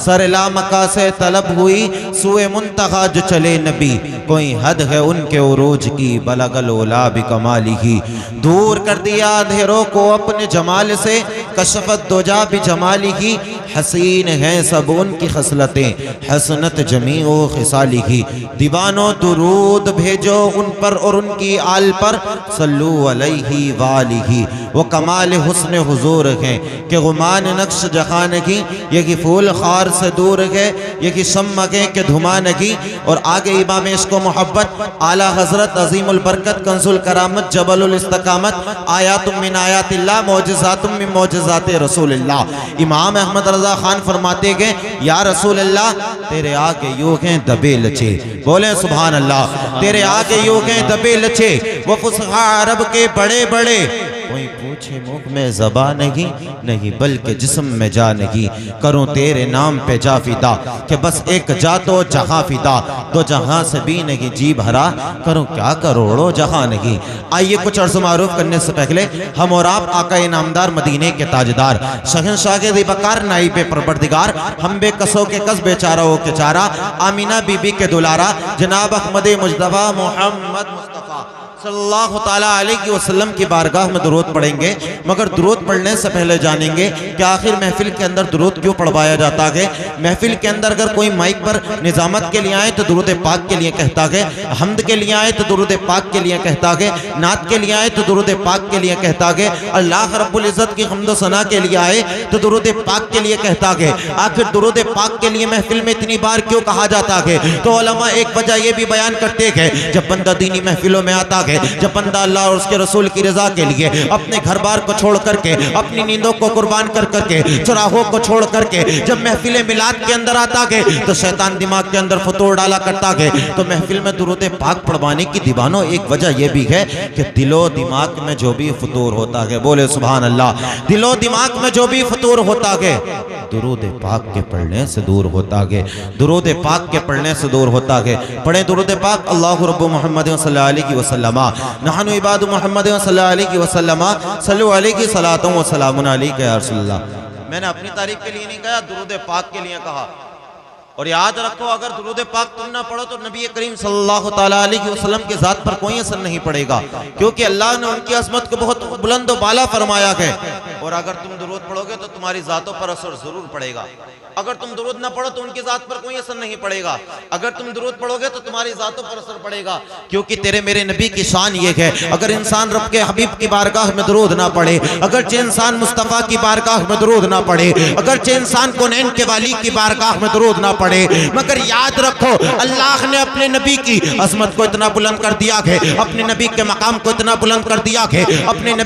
Sir लामका से तलब हुई सुए मुंतहा जो चले नबी, कोई हद है उनके उरूज की बलगल ओला भी कमाली ही। दूर कर दिया अंधेरों को अपने जमाल से, कशफत दोजा भी जमाली ही। हसीन हैं सब उनकी खसलतें, हसनत जमी ओ खिसाली ही। दीवानों दुरूद भेजो उन पर और उनकी आल पर, सल्लू अलैहि वालिही। वो कमाल हुस्न हुजूर हैं कि गुमान नक्श जहान की, ये फूल खार से दूर है, ये शम्म के धुमान की। और आगे इमाम इश्क़ मोहब्बत आला हजरत अजीमुल बरकत कंजुल करामत जबलुल इस्तकामत, आयातुम मिन आयातिल्लाह मौजज़ातुम मिन मौजज़ाति रसूलिल्लाह। इमाम अहमद रज़ा खान फरमाते गए, या रसूल अल्लाह तेरे आगे यूं हैं दबे लचे, बोले सुभान अल्लाह। तेरे आगे यूं हैं दबे लचे, वो फुसहा अरब के बड़े बड़े, कोई पूछे मुख में ज़बा नहीं, नहीं बल्कि जिस्म में जा नहीं। करूं तेरे नाम पे जा फिदा, कि बस एक जा तो जहां फिदा, दो जहां से भी नहीं जी भरा, करूं क्या करोड़ों जहां नहीं। आइए कुछ अर्ज़ मारूफ करने से पहले हम और आप आका नामदार मदीने के ताजदार शहंशाह के ज़िबकार नाइब परवरदिगार, हम बेकसों के कस बेचाराओं के चारा, आमीना बीबी के दुलारा जनाब अहमद मुजतबा मोहम्मद मुस्तफ़ा सल्लल्लाहु ताला अलैहि वसल्लम की बारगाह में दुरूद पढ़ेंगे। मगर दुरूद पढ़ने से पहले जानेंगे कि आखिर महफिल के अंदर दुरूद क्यों पढ़वाया जाता है। महफिल के अंदर अगर कोई माइक पर निजामत के लिए आए तो दुरूद पाक के लिए कहता है, हम्द के लिए आए तो दुरूद पाक के लिए कहता है, नात के लिए आए तो दुरूद पाक के लिए कहता है, अल्लाह रब्बुल इज़्ज़त की हम्द सना के लिए आए तो दुरूद पाक के लिए कहता है। आखिर दुरूद पाक के लिए महफिल में इतनी बार क्यों कहा जाता है? तो उलमा एक वजह यह भी बयान करते हैं, जब बंदा दीनी महफिलों में आता है, जब बंदा अल्लाह और उसके रसूल की रजा के लिए अपने घर बार को छोड़ करके, अपनी नींदों को कुर्बान कर करके, चौराहों को छोड़ करके जब महफिल मिलाद के अंदर आता है तो शैतान दिमाग के अंदर फतूर डाला करता है। तो महफिल में दुरूद पाक पढ़वाने की दीवानों एक वजह यह भी है कि दिलो दिमाग में जो भी फतूर होता है, बोले सुभान अल्लाह, दिलो दिमाग में जो भी फतूर होता है दुरूद पाक के पढ़ने से दूर होता है, दुरूद पाक के पढ़ने से दूर होता है। पढ़े दुरूद पाक, अल्लाहु रब्बु मुहम्मद सल्लल्लाहु अलैहि वसल्लम नहनु इबादु मुहम्मद सल्लल्लाहु अलैहि वसल्लम सल्लु अलैहि सलातु व सलामुन अलैका या रसूलल्लाह। मैंने अपनी तारीफ के लिए नहीं कहा, दुरूद पाक के लिए कहा। और याद रखो, अगर दुरूद पाक तुम ना पढ़ो तो नबी करीम सल्लल्लाहु ताला अलैहि वसल्लम के ज़ात पर कोई असर नहीं पड़ेगा, क्योंकि अल्लाह ने उनकी अज़मत को बहुत बुलंद व बाला फरमाया है। और अगर तुम दुरूद पढ़ोगे तो तुम्हारी ज़ातों पर असर जरूर पड़ेगा। अगर तुम दुरूद ना पढ़ो तो उनकी ज़ात पर कोई असर नहीं पड़ेगा, अगर तुम दुरूद पढ़ोगे तो तुम्हारी ज़ातों पर असर पड़ेगा। क्योंकि तेरे मेरे नबी की शान ये है, अगर इंसान रब के हबीब की बारगाह में दुरूद ना पढ़े, अगरचे इंसान मुस्तफ़ा की बारगाह में दुरूद ना पढ़े, अगरचे इंसान कोनैन के वाली की बारगाह में दुरूद ना पढ़े, मगर याद रखो अल्लाह ने अपने नबी की अज़मत को इतना बुलंद कर दिया है, अपने नबी के मकाम को इतना बुलंद कर दिया है, अपने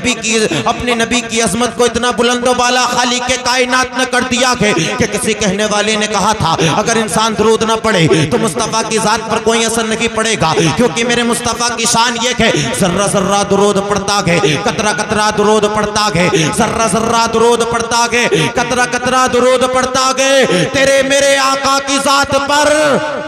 नबी की अज़मत को इतना बुलंद वाला खालिक के कायनात ने कर दिया है कि किसी कहने वाले ने कहा था अगर इंसान दुरूद ना पढ़े तो मुस्तफ़ा की ज़ात पर कोई असर नहीं पड़ेगा, क्योंकि मेरे मुस्तफ़ा की शान ये है, जर्रा जर्रा दुरूद पढ़ता है, कतरा कतरा दुरूद पढ़ता है, जर्रा जर्रा दुरूद पढ़ता है, कतरा कतरा दुरूद पढ़ता है। तेरे मेरे आका की ज़ात पर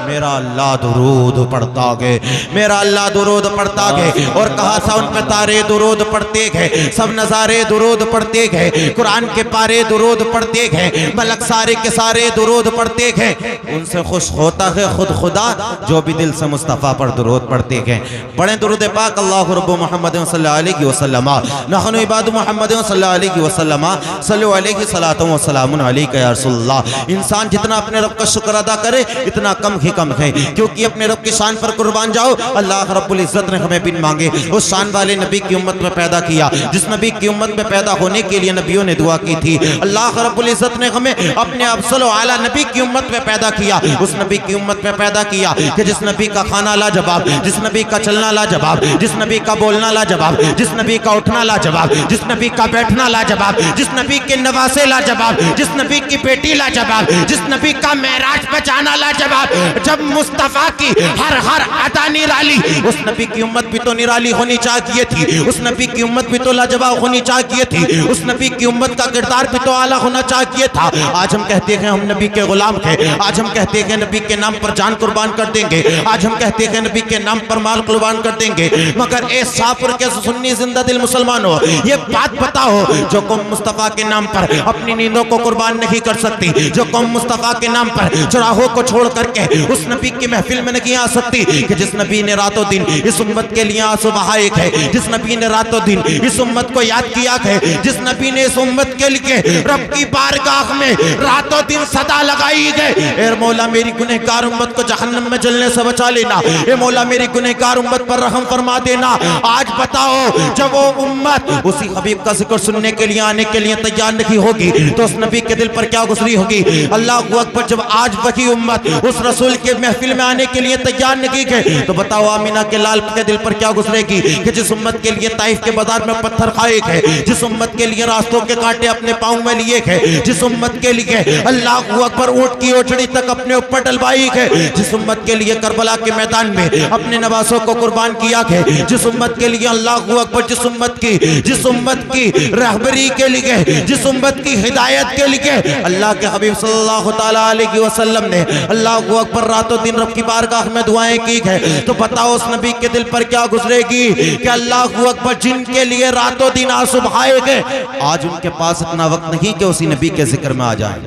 मेरा अल्लाह दुरूद पढ़ता है, मेरा अल्लाह दुरूद पढ़ता है। और कहा था उन पे तारे दुरूद पढ़ते हैं, सब नज़ारे दुरूद पढ़ते हैं, कुरान के पारे दुरूद पढ़ते हैं, मलक सारे के सारे दुरूद पढ़ते हैं। उनसे खुश होता है खुद खुदा जो भी दिल से मुस्तफ़ा पर दुरूद पढ़ते हैं। पढ़ें दुरूद पाक, अल्लाहु रब्बु मुहम्मद सल्लल्लाहु अलैहि वसल्लम नहनु इबादु मुहम्मद सल्लल्लाहु अलैहि वसल्लम सल्लु अलैहि सलातु व सलामुन अलैका या रसूलल्लाह। इंसान जितना अपने रब का शुक्र अदा करे इतना कम ही कम है, क्योंकि अपने रब की शान पर कुर्बान जाओ। अल्लाह रब्बुल इज़्ज़त ने हमें बिन मांगे उस शान वाले नबी की उम्मत में पैदा किया, जिस नबी की उम्मत में पैदा होने के लिए नबियों ने दुआ की थी। अल्लाह रब्बुल इज़्ज़त ने हमें अपने अफज़ल व आला नबी की उम्मत में पैदा किया, उस नबी की उम्मत में पैदा किया कि जिस नबी का खाना लाजवाब, जिस नबी का चलना लाजवाब, जिस नबी का बोलना लाजवाब, जिस नबी का उठना लाजवाब, जिस नबी का बैठना लाजवाब, जिस नबी के नवासे लाजवाब, जिस नबी की बेटी लाजवाब, जिस नबी का मेराज पे जाना लाजवाब। जब मुस्तफ़ा की हर हर अदा निराली, उस नबी की उम्मत भी तो निराली होनी चाहिए थी, उस नबी की उम्मत भी तो लाजवाब होनी चाहिए थी, उस नबी की उम्मत का किरदार भी तो आला होना चाहिए था। आज हम कहते हैं हम नबी के गुलाम थे, आज हम कहते हैं नबी के नाम पर जान कुर्बान कर देंगे, आज हम कहते हैं नबी के नाम पर माल कुर्बान कर देंगे, मगर ए शाहपुर के सुन्नी जिंदा दिल मुसलमानों, ये बात बताओ, जो कौम मुस्तफ़ा के नाम पर अपनी नींदों को कुर्बान नहीं कर सकती, जो कौम मुस्तफ़ा के नाम पर चौराहों को छोड़ करके उस नबी की महफिल में नहीं आ सकती कि जिस नबी ने रातों दिन इस उम्मत के लिए आंसू बहाए है, जिस नबी ने रातों दिन इस उम्मत को याद किया है, जिस नबी ने इस उम्मत के लिए रब की बारगाह में रातों दिन सदा लगाई है, ए मौला मेरी गुनहगार उम्मत को जहन्नम में जलने से बचा लेना, ए मौला मेरी गुनहगार उम्मत पर रहम फरमा देना। आज बताओ जब वो उम्मत उसी हबीब का जिक्र सुनने के लिए आने के लिए तैयार नहीं होगी तो उस नबी के दिल पर क्या गुजरी होगी। अल्लाह अकबर, जब आज वही उम्मत उस रसूल के महफिल में आने के लिए तैयार नहीं है तो बताओ आमीना के लाल के दिल पर क्या गुजरेगी कि जिस उम्मत के लिए ताइफ के बाजार में पत्थर खाए है, जिस उम्मत के लिए रास्तों के कांटे अपने पांव में लिए है, जिस उम्मत के लिए अल्लाह अकबर ऊंट की ओछड़ी तक अपने ऊपर डलवाई है, जिस उम्मत के लिए करबला के मैदान में अपने नवासों को कुर्बान किया है, जिस उम्मत के लिए अल्लाह अकबर, जिस उम्मत की रहबरी के लिए, जिस उम्मत की हिदायत के लिए अल्लाह के हबीब सल्लल्लाहु तआला अलैहि वसल्लम ने अल्लाह अकबर रातों दिन रब की बारगाह में दुआएं की है, तो बताओ उस नबी के दिल पर क्या गुजरेगी कि अल्लाह अकबर जिनके लिए रातों दिन आंसू बहाए गए, आज उनके पास इतना वक्त नहीं कि उसी नबी के जिक्र में आ जाए,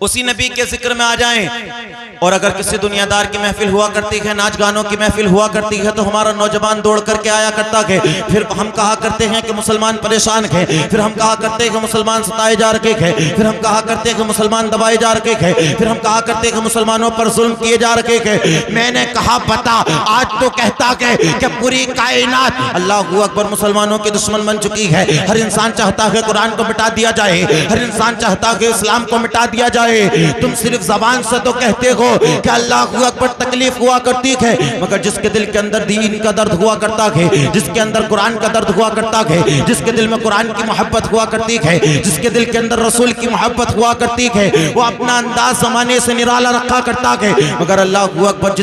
उसी नबी के जिक्र में आ जाएं। और अगर किसी दुनियादार की महफिल हुआ करती है, नाच गानों की महफिल हुआ करती है, तो हमारा नौजवान दौड़ करके आया करता है, फिर हम कहा करते हैं कि मुसलमान परेशान है, फिर हम कहा करते हैं कि मुसलमान सताए जा रखे हैं, फिर हम कहा करते हैं कि मुसलमान दबाए जा रखे हैं, फिर हम कहा करते हैं कि मुसलमानों पर जुल्म किए जा रखे हैं। मैंने कहा बता, आज तो कहता है कि पूरी कायनात अल्लाह अकबर मुसलमानों की दुश्मन बन चुकी है। हर इंसान चाहता है कुरान को मिटा दिया जाए, हर इंसान चाहता है इस्लाम को मिटा दिया जाए। तुम सिर्फ जबान से तो कहते हो कि अल्लाह अकबर तकलीफ हुआ करती है, मगर जिसके दिल के अंदर दीन का दर्द हुआ करता है, जिसके अंदर कुरान का दर्द हुआ करता है, जिसके दिल में कुरान की मोहब्बत हुआ करती है, जिसके दिल के अंदर रसूल की मोहब्बत हुआ करती है, वो अपना अंदाज जमाने से निराला रखा करता है। मगर अल्लाह अकबर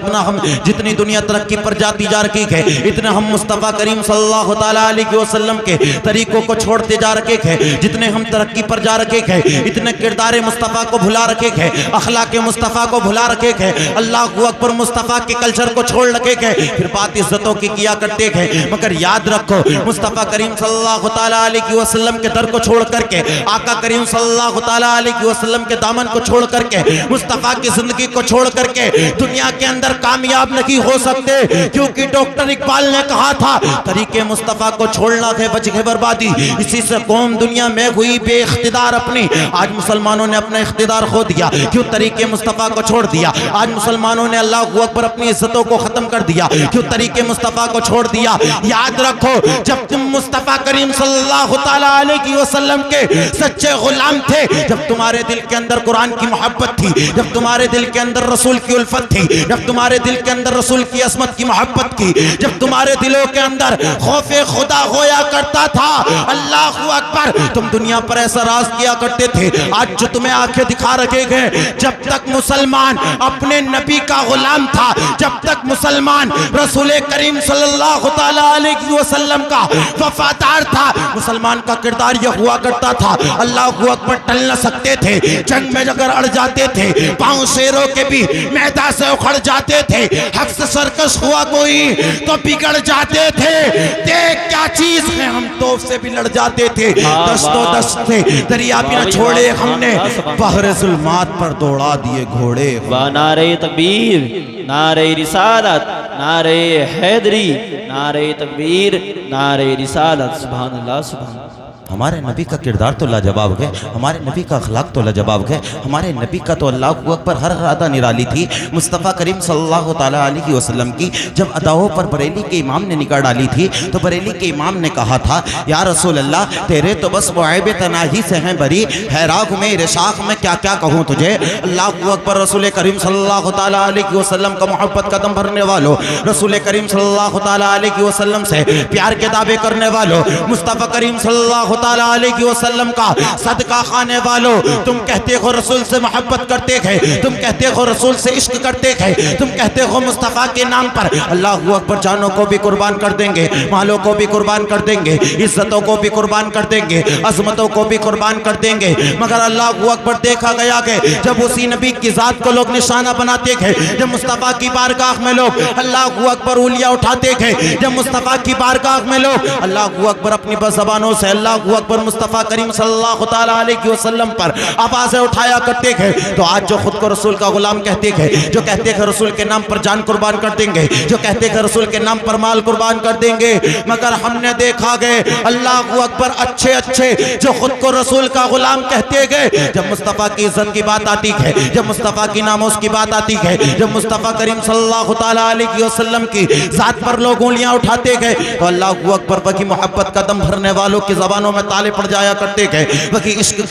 जितनी दुनिया तरक्की पर जाती जा रही है, इतने हम मुस्तफ़ा करीम सल्लल्लाहु तआला अलैहि वसल्लम के तरीकों को छोड़ते जा रखे हैं, जितने हम तरक्की पर जा रखे हैं, इतने किरदार मुस्तफ़ा को भुला रखे हैं, अखलाक मुस्तफ़ा को भुला रखे हैं, अल्लाह अकबर मुस्तफ़ा के कल्चर को छोड़ रखे हैं, फिर बात इज्जतों की किया करते हैं। मगर याद रखो मुस्तफ़ा करीम सल्लल्लाहु तआला अलैहि वसल्लम के दर को छोड़ करके, आका करीम सल्लल्लाहु तआला अलैहि वसल्लम के दामन को छोड़ करके, मुस्तफ़ा की जिंदगी को छोड़ करके दुनिया के अंदर कामयाब नहीं हो सकते, क्योंकि डॉक्टर इकबाल ने कहा था तरीके मुस्तफ़ा को छोड़ना है वजह बर्बादी, इसी से कौम दुनिया में हुई बेइख्तिदार अपनी। आज मुसलमानों ने अपना इख्तिदार खो दिया, क्यों तरीके मुस्तफ़ा को छोड़ दिया। आज मुसलमानों ने अल्लाह अकबर अपनी इज्जतों को खत्म कर दिया, क्यों तरीके मुस्तफ़ा को छोड़ दिया। याद रखो जब तुम मुस्तफ़ा करीम सल्लल्लाहु तआला अलैहि वसल्लम के सच्चे गुलाम थे, जब तुम्हारे दिल के अंदर कुरान की मोहब्बत थी, जब तुम्हारे दिल के अंदर रसूल की उल्फत थी, जब तुम्हारे दिल के अंदर रसूल की असमत की मोहब्बत थी, जब तुम्हारे दिलों के अंदर खौफे खुदा होया करता था, अल्लाह अकबर तुम दुनिया पर ऐसा राज किया करते थे। आज जो तुम्हें आंखें दिखा रखे गए, जब तक मुसलमान अपने नबी का गुलाम था, जब तक मुसलमान रसूल करीम सल्लल्लाहु तआला अलैहि वसल्लम का वफादार था, मुसलमान का किरदार यह हुआ करता था अल्लाह अकबर टल न सकते थे, जंग में अगर अड़ जाते थे, पांव शेरों के भी मैदान से उखड़ जाते थे, हक से सरकश हुआ कोई तो बिगड़ जाते थे। देख क्या चीज है, हम तोप से भी लड़ जाते थे, दस्तों दस्त थे दरिया भी न छोड़े हमने, बहरे जुल्मात पर दौड़ा दिए घोड़े। नारे तकबीर, नारे रिसालत, नारे हैदरी, नारे तकबीर, नारे रिसालत। सुभान अल्लाह, सुभान। हमारे नबी का किरदार तो लाजवाब है, हमारे नबी का अखलाक तो लाजवाब है, हमारे नबी का तो अल्लाह अकबर हर अदा निराली थी। मुस्तफ़ा करीम सल्लल्लाहु तआला अलैहि वसल्लम की जब अदाओं पर बरेली के इमाम ने निगाह डाली थी, तो बरेली के इमाम ने कहा था, या रसूल अल्लाह तेरे तो बस वो ऐब तनाही से हैं बरी, हैराग में इरशाक में क्या क्या कहूँ तुझे। अल्लाह अकबर रसूल करीम सल्लल्लाहु तआला अलैहि वसल्लम का मोहब्बत कदम भरने वालों, रसूल करीम सल्लल्लाहु तआला अलैहि वसल्लम से प्यार के दावे करने वालों, मुस्तफ़ा करीम सल्लल्लाहु ताला अलैहि वसल्लम का सदका खाने वालों, तुम कहते हो रसूल से मोहब्बत करते हैं, तुम कहते हो रसूल से इश्क करते हैं, तुम कहते हो मुस्तफ़ा के नाम पर अल्लाहू अकबर जानों को भी कुर्बान कर देंगे, मालों को भी कुर्बान कर देंगे, इज्जतों को भी कुर्बान कर देंगे, अजमतों को भी कुर्बान कर देंगे। मगर अल्लाहू अकबर देखा गया कि जब उसी नबी की ज़ात को लोग निशाना बनाते हैं, जब मुस्तफ़ा की बारगाह में लोग अल्लाहू अकबर उंगलियां उठाते हैं, जब मुस्तफ़ा की बारगाह में लोग अल्लाहू अकबर अपनी ज़बानों से अल्लाहू अकबर मुस्तफ़ा करीम सल्लल्लाहु ताला अलैहि वसल्लम पर आवाज़ें उठाया करते हैं, तो आज जो खुद को रसूल का गुलाम कहते हैं, जो कहते हैं रसूल के नाम पर जान कुर्बान कर देंगे, जो कहते हैं रसूल के नाम पर माल कुर्बान कर देंगे, मगर हमने देखा गए अल्लाहू अकबर अच्छे अच्छे जो खुद को रसूल का गुलाम कहते गए, जब मुस्तफ़ा की इज्जत की बात आती है, जब मुस्तफ़ा की नामोस की बात आती है, जब मुस्तफ़ा करीम सल्लल्लाहु ताला अलैहि वसल्लम की ज़ात पर लोग उंगलियां उठाते गए, तो अल्लाहू अकबर वही मोहब्बत का दम भरने वालों की ज़बानों में ताले पड़ जाया करते गए, वही इश्क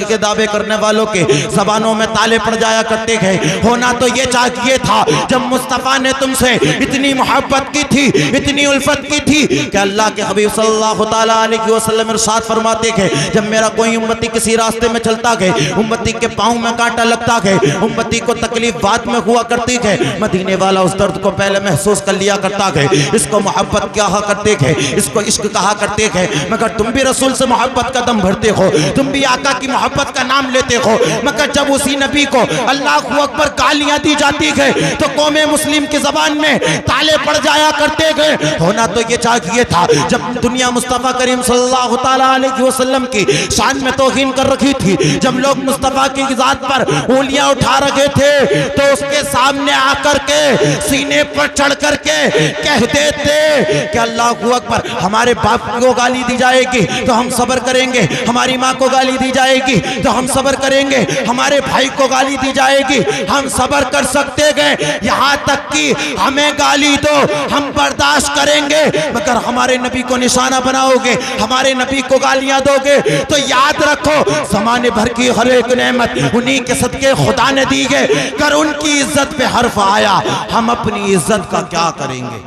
के दावे करने वालों के ज़बानों में ताले पड़ जाया करते गए। होना तो ये चाहिए था, जब मुस्तफ़ा ने तुमसे इतनी मोहब्बत की थी, इतनी उल्फत की थी कि अल्लाह के हबीब सल्लल्लाहु ताला अलैहि वसल्लम इरशाद फरमाते हैं, जब मेरा कोई उम्मती किसी रास्ते में चलता है, उम्मती के पाँव में कांटा लगता है, उम्मती को तकलीफ बाद में हुआ करती है, मदीने वाला उस दर्द को पहले महसूस कर लिया करता है। इसको मोहब्बत कहा करते हैं, इसको इश्क कहा करते हैं। मगर तुम भी रसूल से मोहब्बत का दम भरते हो, तुम भी आका की मोहब्बत का नाम लेते हो, मगर जब उसी नबी को अल्लाहू अकबर गालियां दी जाती है तो कौमे मुस्लिम की जबान में ताले पड़ जाया करते गए। होना तो ये चाहिए था, जब दुनिया मुस्तफ़ा करीम सल्लल्लाहु ताला अलैहि वसल्लम की शान में तौहीन कर रखी थी, जब लोग मुस्तफ़ा की ज़ात पर उंगलियां उठा रखे थे, तो उसके सामने आकर के सीने पर चढ़ करके कह देते कि अल्लाहू अकबर, हमारे बाप को गाली दी जाएगी तो हम सब्र करेंगे, हमारी माँ को गाली दी जाएगी तो हम सब्र करेंगे, हमारे भाई को गाली दी जाएगी हम सब्र कर सकते गए, यहाँ तक कि हमें गाली दो हम बर्दाश्त करेंगे, मगर हमारे नबी को निशाना बनाओगे, हमारे नबी को गालियां दोगे तो याद रखो ज़माने भर की हर एक नेमत उन्हीं के सदके खुदा ने दी है, कर उनकी इज्जत पे हर्फ आया हम अपनी इज्जत का क्या करेंगे।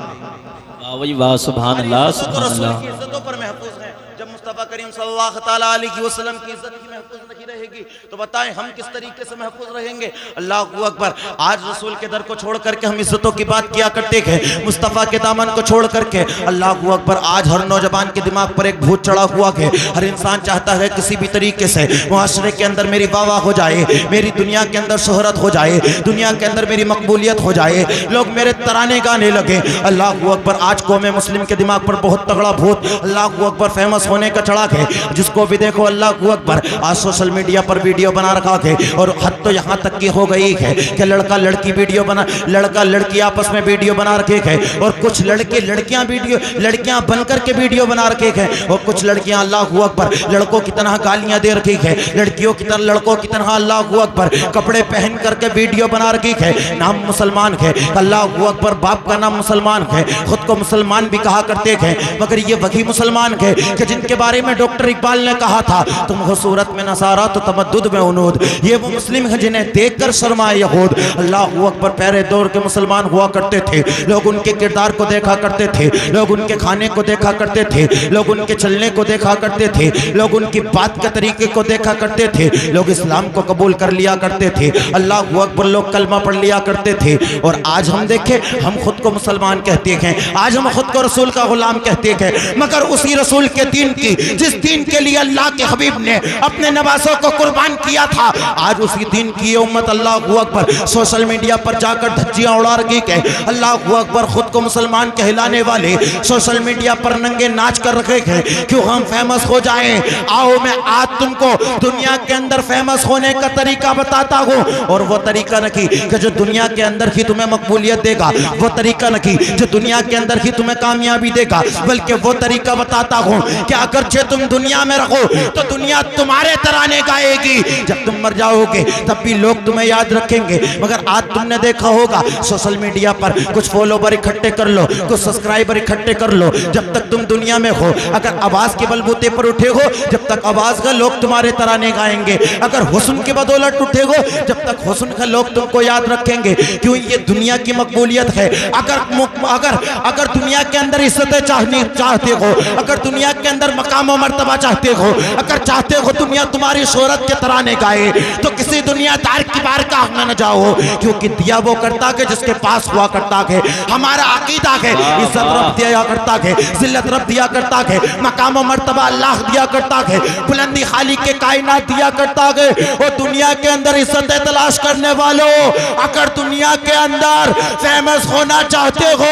वाह वाह, सुभान अल्लाह, सुभान अल्लाह। इज्जतों पर महफूज है, जब मुस्तफ़ा करीम सल्लल्लाहु ताला अलैहि वसल्लम की इज्जत की महफूज नहीं रहेगी तो बताएं हम किस तरीके से महफूज रहेंगे। अल्लाहू अकबर, आज रसूल के दर को छोड़ करके हम इज्जतों की बात किया करते हैं, मुस्तफ़ा के दामन को छोड़ करके। अल्लाहू अकबर, आज हर नौजवान के दिमाग पर एक भूत चढ़ा हुआ है, हर इंसान चाहता है किसी भी तरीके से मुआशरे के अंदर मेरी वाह हो जाए, मेरी दुनिया के अंदर शोहरत हो जाए, दुनिया के अंदर मेरी मकबूलियत हो जाए, लोग मेरे तराने गाने लगे। अल्लाहू अकबर, आज कौमे मुस्लिम के दिमाग पर बहुत तगड़ा भूत अल्लाहू अकबर फेमस होने का चढ़ा है, जिसको भी देखो अल्लाहू अकबर आज सोशल मीडिया पर वीडियो बना रखा है, और हद तो यहाँ तक की हो गई है कि लड़का लड़की वीडियो बना, लड़का लड़की आपस में वीडियो बना रखे हैं, और कुछ लड़के लड़कियां वीडियो लड़कियां बनकर के वीडियो बना रखे हैं, और कुछ लड़कियां अल्लाहू अकबर लड़कों की तरह गालियां दे रखी है, लड़कियों की तरह लड़कों की तरह अल्लाहू अकबर कपड़े पहन करके वीडियो बना रखी है, नाम मुसलमान है, अल्लाहू अकबर बाप का नाम मुसलमान है, खुद को मुसलमान भी कहा करते हैं, मगर ये वही मुसलमान है कि जिनके बारे में डॉक्टर इकबाल ने कहा था, तुम हो सूरत में नसारा तो तमद्दुद में उनूद, ये वो मुस्लिम है जिन्हें देखकर शर्माए यहूद। अल्लाहू अकबर, पहले दौर के मुसलमान हुआ करते थे, लोग उनके किरदार को देखा करते थे, लोग उनके खाने को देखा करते थे, लोग उनके चलने को देखा करते थे, लोग उनकी बात के तरीके को देखा करते थे, लोग इस्लाम को कबूल कर लिया करते थे, अल्लाहू अकबर, लोग कलमा पढ़ लिया करते थे। और आज हम देखें, हम खुद को मुसलमान कहते हैं, आज हम खुद को रसूल का गुलाम कहते हैं, मगर उसी रसूल के दीन की, जिस दीन के लिए अल्लाह के हबीब ने अपने नवासों को कुर्बान किया था, आज उसी दीन की उम्मत अल्लाहू अकबर सोशल मीडिया पर जाकर धज्जियां उड़ा रही है। अल्लाहू अकबर, खुद को मुसलमान कहलाने वाले सोशल मीडिया पर नंगे नाच कर रखे हैं, क्यों हम फेमस हो जाएं। आओ मैं आज तुमको दुनिया के अंदर फेमस होने का तरीका बताता हूँ, और वो तरीका नहीं कि जो दुनिया के अंदर ही तुम्हें मकबूलियत देगा, वो तरीका नहीं जो दुनिया के अंदर ही तुम्हें कामयाबी देगा, बल्कि वो तरीका बताता हूँ कि अगर तुम दुनिया में रहो तो दुनिया तुम्हारे तराने गाएगी, जब तुम मर जाओगे तब भी लोग तुम्हें याद रखेंगे। मगर आज तुमने देखा होगा सोशल मीडिया पर कुछ फॉलोवर इकट्ठे कर लो, कुछ सब्सक्राइबर इकट्ठे कर लो, जब तक तुम दुनिया में हो, अगर आवाज के बलबूते पर उठे हो, जब तक आवाज का लोग तुम्हारे तराने गाएंगे, अगर हुस्न के बदौलत उठे हो, जब तक हुस्न का लोग तुमको याद रखेंगे, क्यों ये दुनिया की मकबूलियत है। अगर अगर अगर दुनिया के अंदर इज्जतें चाहते हो, अगर दुनिया के अंदर मकाम मकाम और मर्तबा चाहते हो, अगर चाहते हो दुनिया तुम्हारी शोहरत के तराने गाए, तो किसी दुनियादार की बारगाह में न जाओ, क्योंकि दिया वो करता है जिसके पास हुआ करता है। हमारा अकीदा है इज्जत रब दिया करता है, जिल्लत रब दिया करता है, मकाम और मर्तबा अल्लाह दिया करता है, बुलंदी खालिक के कायनात दिया करता है। और दुनिया के अंदर इज्जत तलाश करने वालों, अगर दुनिया के अंदर फेमस होना चाहते हो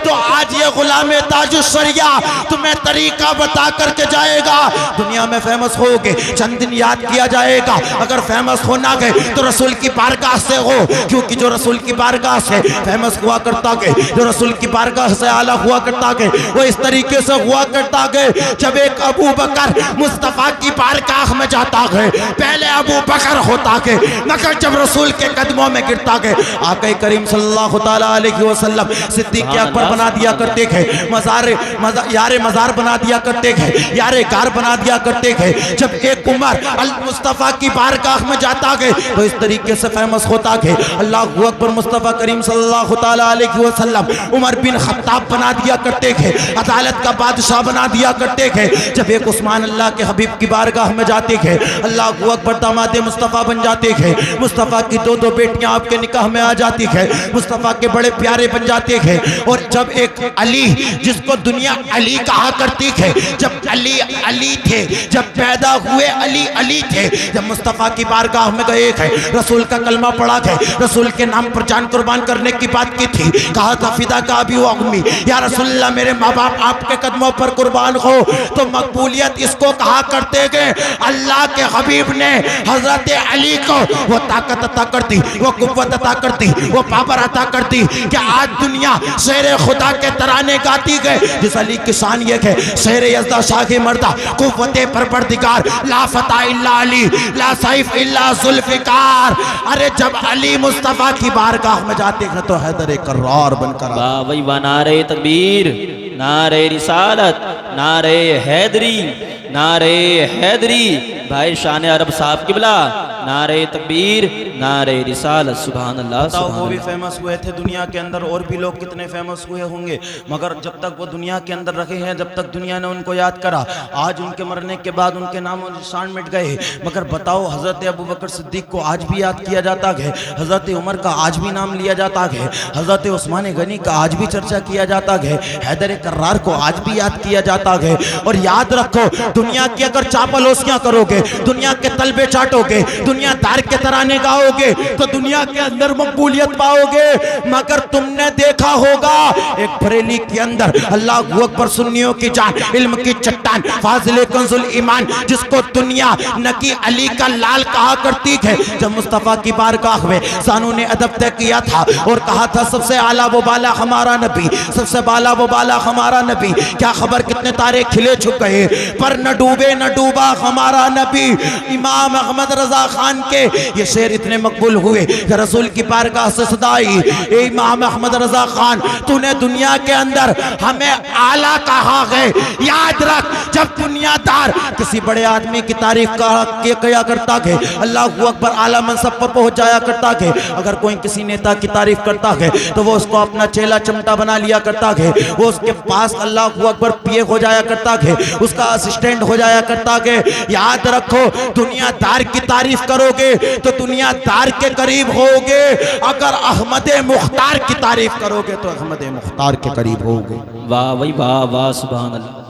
तो आज ये गुलाम ताजुशरिया तुम्हें तरीका बता करके जाएगा। दुनिया में फेमस होगे, चंद दिन याद किया जाएगा। अगर फेमस होना है तो रसूल की बारगाह से हो, क्योंकि जो रसूल की बारगाह से फेमस हुआ करता है, जो रसूल की बारगाह से आला हुआ करता है, वो इस तरीके से हुआ करता है। जब एक अबू बकर मुस्तफा की बारगाह में जाता है, पहले अबू बकर होता है, मगर जब रसूल के कदमों में गिरता है, आका करीम सल्लल्लाहु ताला अलैहि वसल्लम सिद्दीक अकबर बना दिया करते हैं, यारे मजार बना दिया करते हैं, यारे कार बना दिया करते हैं। जब एक उमर अल मुस्तफ़ा की बारगाह में जाता है तो इस तरीके से फेमस होता है। अल्लाहु अकबर मुस्तफ़ा करीम सल्लल्लाहु ताला अलैहि वसल्लम उमर बिन खत्ताब बना दिया करते हैं, अदालत का बादशाह बना दिया करते हैं। जब एक उस्मान अल्लाह के हबीब की बारगाह में जाते हैं, अल्लाहु अकबर दामाद मुस्तफ़ा बन जाते हैं। मुस्तफ़ा की दो बेटियां आपके निकाह में आ जाती है, मुस्तफ़ा के बड़े प्यारे बन जाते हैं। और जब एक अली, जिसको दुनिया अली कहा करती है, जब अली अली थे, जब पैदा हुए अली अली थे, जब मुस्तफ़ा की बारगाह में गए हैं, रसूल का कलमा पढ़ा है, रसूल के नाम पर जान कुर्बान करने की बात की थी, कहा था फिदा का अभी वो अम्मी, या रसूलल्लाह मेरे माँ बाप आपके कदमों पर कुर्बान हो। तो मकबूलियत इसको कहा करते गए, अल्लाह के हबीब ने हजरत अली को वो ताकत अता करती, वो कुव्वत अता करती, वो पावर अता करती कि आज दुनिया शेर खुदा के तराने गाती गए। जिस अली की शान ये है, शेर यज़दा शाह मर्दा, कुव्वते परवरदिगार, ला फता इल्ला अली, ला सैफ इल्ला जुल्फ़िकार। अरे जब अली मुस्तफ़ा की बारगाह में जाते हैं तो हैदर कर्रार बनकर वही व नारे तकबीर, नारे रिसालत, नारे हैदरी, नारे हैदरी, भाई शान अरब साहब किबला, नारे तकबीर, नारे रिसालत। सुभान अल्लाह। वो भी फेमस हुए थे दुनिया के अंदर, और भी लोग कितने फेमस हुए होंगे, मगर जब तक वो दुनिया के अंदर रखे हैं, जब तक दुनिया ने उनको याद करा। आज उनके मरने के बाद उनके नाम और निशान मिट गए, मगर बताओ हज़रत अबू बकर सिद्दीक को आज भी याद किया जाता है, हज़रत उमर का आज भी नाम लिया जाता है, हज़रत उस्मान गनी का आज भी चर्चा किया जाता है, हैदर कर्रार को आज भी याद किया जाता है। और याद रखो, दुनिया की अगर चापलूसियां करोगे, दुनिया के तलबे चाटोगे, दुनियादार के तराने गाओगे, तो दुनिया के अंदर मकबूलियत पाओगे। मगर तुमने देखा होगा एक बरेली के अंदर अल्लाहु अकबर सुन्नियों की जान, इल्म की चट्टान, फाजिल कंजुल ईमान, जिसको दुनिया नकी अली का लाल कहा करती है, जब मुस्तफ़ा की बारगाह में सानू ने अदब तय किया था और कहा था सबसे आला वो बाला हमारा नबी, सबसे बाला वो बाला हमारा नबी। क्या खबर कितने तारे खिले छुप गए, पर न डूबे न डूबा हमारा नबी। इमाम अहमद रजा खान के ये शेर इतने मकबूल हुए कि रसूल की बारगाह से सदाई, इमाम अहमद रजा खान तूने दुनिया के अंदर हमें आला कहा है। याद रख, जब दुनियादार किसी बड़े आदमी की तारीफ किया करता है, अल्लाहु अकबर आला मनसब पर पहुंच जाया करता है। अगर कोई किसी नेता की तारीफ करता है तो वो उसको अपना चेला चमटा बना लिया करता है, वो उसके पास अल्लाहु अकबर पिए हो जाया करता है, उसका असिस्टेंट हो जाया करता है। याद रखो, दुनियादार की तारीफ करोगे तो दुनियादार के करीब होगे, अगर अहमद मुख्तार की तारीफ करोगे तो अहमद मुख्तार के करीब होगे। वाह वही वाह वाह, सुभान अल्लाह।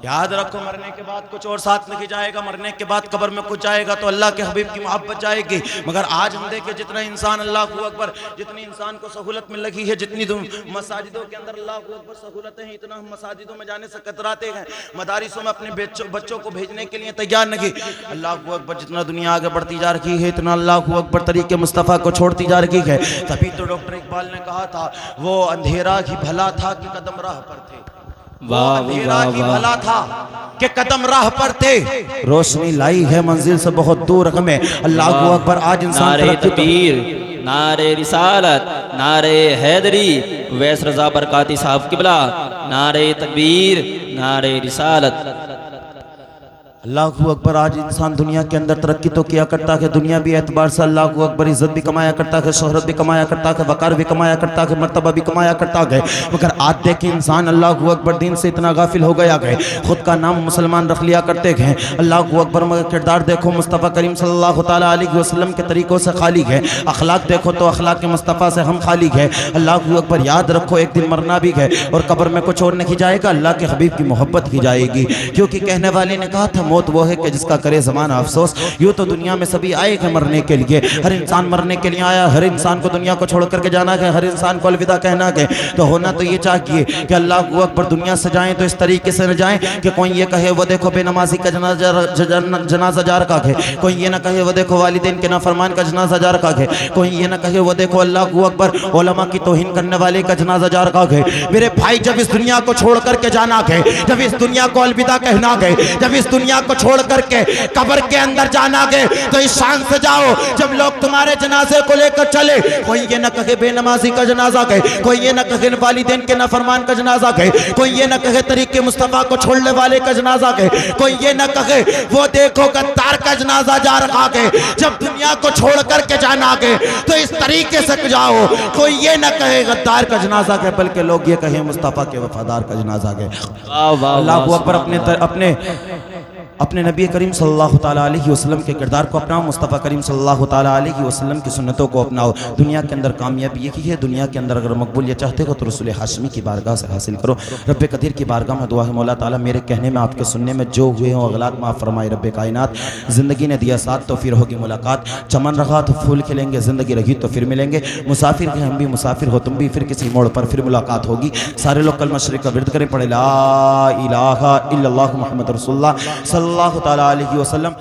याद रखो, मरने के बाद कुछ और साथ नहीं जाएगा, मरने के बाद कब्र में कुछ जाएगा तो अल्लाह के हबीब की मोहब्बत जाएगी। मगर आज हम देखें जितना इंसान, अल्लाहु अकबर, जितनी इंसान को सहूलत मिल रही है, जितनी मसाजिदों के अंदर अल्लाहु अकबर सहूलतें हैं, इतना हम मसाजिदों में जाने से कतराते हैं, मदारिसों में अपने बच्चों को भेजने के लिए तैयार नहीं। अल्लाहु अकबर, जितना दुनिया आगे बढ़ती जा रही है, इतना अल्लाहु अकबर तरीके मुस्तफ़ा को छोड़ती जा रही है। तभी तो डॉक्टर इकबाल ने कहा था, वो अंधेरा ही भला था कि कदम राह पर थे, अंधेरा ही भला था कि कदम राह पर थे, रोशनी लाई है मंजिल से बहुत दूर हमें। अल्लाहु अकबर, आज इंसान नारे तकबीर, नारे रिसालत, नारे हैदरी, वैस रजा बरकाती साहब किबला, नारे तकबीर, नारे रिसालत। अल्लाहू अकबर। आज इंसान दुनिया के अंदर तरक्की तो किया करता है, दुनिया भी एतबार से अल्लाहू अकबर इज़्ज़त भी कमाया करता है, शोहरत भी कमाया करता है, वकार भी कमाया करता है, मर्तबा भी कमाया करता है। मगर आज देखे इंसान अल्लाहू अकबर दीन से इतना गाफिल हो गया है, खुद का नाम मुसलमान रख लिया करते हैं। अल्लाहू अकबर मगर किरदार देखो मुस्तफ़ा करीम सल्लल्लाहु ताला अलैहि वसल्लम के तरीक़ों से खाली है, अखलाक देखो तो अखलाक के मुस्तफ़ा से हम खाली है। अल्लाहू अकबर याद रखो एक दिन मरना भी है और कब्र में कुछ और नहीं जाएगा, अल्लाह के हबीब की मोहब्बत की जाएगी। क्योंकि कहने वाले ने कहा था मौत वो है कि जिसका करे ज़माना अफसोस। यूँ तो दुनिया में सभी आए हैं मरने के लिए, हर इंसान मरने के लिए आया, हर इंसान को दुनिया को छोड़ करके जाना है, हर इंसान को अलविदा कहना है। तो होना तो ये चाहिए कि अल्लाह अकबर दुनिया से जाएँ तो इस तरीके से न जाएँ कि कोई ये कहे वो देखो बेनमाजी का जनाजा जा रखा है, कोई ये ना कहे वो देखो वालिदैन के नाफरमान का जनाजा जा रखा है, कोई ये ना कहे वो देखो अल्लाह अकबर उलमा की तौहीन करने वाले का जनाजा जा रखा है। मेरे भाई जब इस दुनिया को छोड़ करके जाना है, जब इस दुनिया को अलविदा कहना है, जब इस दुनिया को छोड़ करके कब्र के अंदर जाना है तो इस शान से जाओ जब लोग तुम्हारे जनाजे को लेकर चले, कोई ये ना कहे बेनमाजी का जनाजा है, कोई ये ना कहे वालिदैन के नाफरमान का जनाजा है, कोई ये ना कहे तरीके मुस्तफा को छोड़ने वाले का जनाजा है, कोई ये ना कहे वो देखो गद्दार का जनाजा जा रखा है। जब दुनिया को छोड़ करके जाना है तो इस तरीके से जाओ, कोई ये ना कहे गद्दार का जनाजा है, बल्कि लोग ये कहे मुस्तफा के वफादार का जनाजा है। अल्लाह अकबर अपने नबी करीम सल्लल्लाहु ताला अलैहि वसल्लम के किरदार को अपनाओ, मुस्तफ़ा करीम सल्लल्लाहु ताला अलैहि वसल्लम की सुन्नतों को अपनाओ। दुनिया के अंदर कामयाबी यही है, दुनिया के अंदर अगर मकबूलियत चाहते हो तो रसूल हाशमी की बारगाह से हासिल करो। रब्बे कदीर की बारगाह में दुआ है मौला ताला मेरे कहने में आपके सुनने में जो हुए हों अगलात माफ़ फरमाए। रब्बे कायनात ज़िंदगी ने दिया साथ तो फिर होगी मुलाकात, चमन रहा तो फूल खिलेंगे, ज़िंदगी रही तो फिर मिलेंगे। मुसाफिर के हम भी मुसाफिर हो तुम भी, फिर किसी मोड़ पर फिर मुलाकात होगी। सारे लोग कलमा शरीफ का विर्द करें, पढ़े ला इलाहा इल्लल्लाहु मुहम्मद रसूलुल्लाह सल्लल्लाहु ताला अलैहि वसल्लम।